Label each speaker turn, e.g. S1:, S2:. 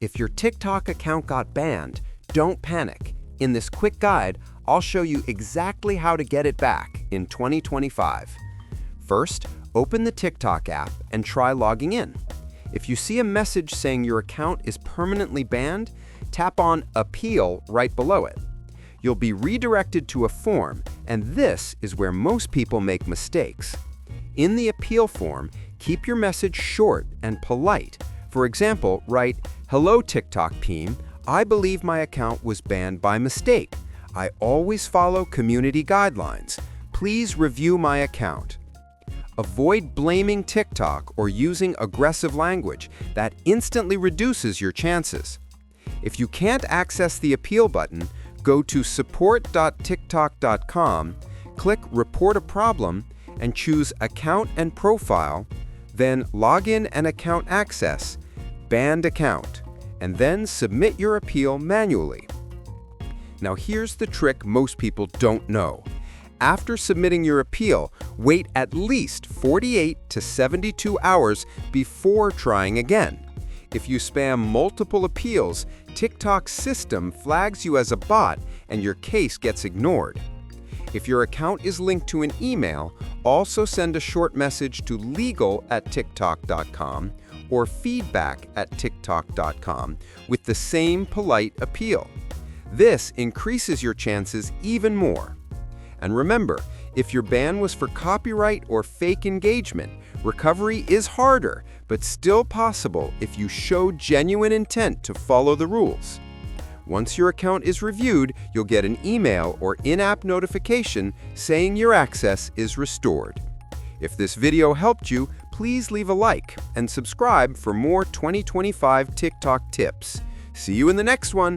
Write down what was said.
S1: If your TikTok account got banned, don't panic. In this quick guide, I'll show you exactly how to get it back in 2025. First, open the TikTok app and try logging in. If you see a message saying your account is permanently banned, tap on Appeal right below it. You'll be redirected to a form, and this is where most people make mistakes. In the appeal form, keep your message short and polite. For example, write, "Hello TikTok team, I believe my account was banned by mistake. I always follow community guidelines. Please review my account." Avoid blaming TikTok or using aggressive language. That instantly reduces your chances. If you can't access the appeal button, go to support.tiktok.com, click Report a Problem, and choose Account and Profile, then Login and Account Access, Banned Account, and then submit your appeal manually. Now here's the trick most people don't know. After submitting your appeal, wait at least 48 to 72 hours before trying again. If you spam multiple appeals, TikTok's system flags you as a bot and your case gets ignored. If your account is linked to an email, also send a short message to legal@tiktok.com or feedback@tiktok.com with the same polite appeal. This increases your chances even more. And remember, if your ban was for copyright or fake engagement, recovery is harder, but still possible if you show genuine intent to follow the rules. Once your account is reviewed, you'll get an email or in-app notification saying your access is restored. If this video helped you, please leave a like and subscribe for more 2025 TikTok tips. See you in the next one!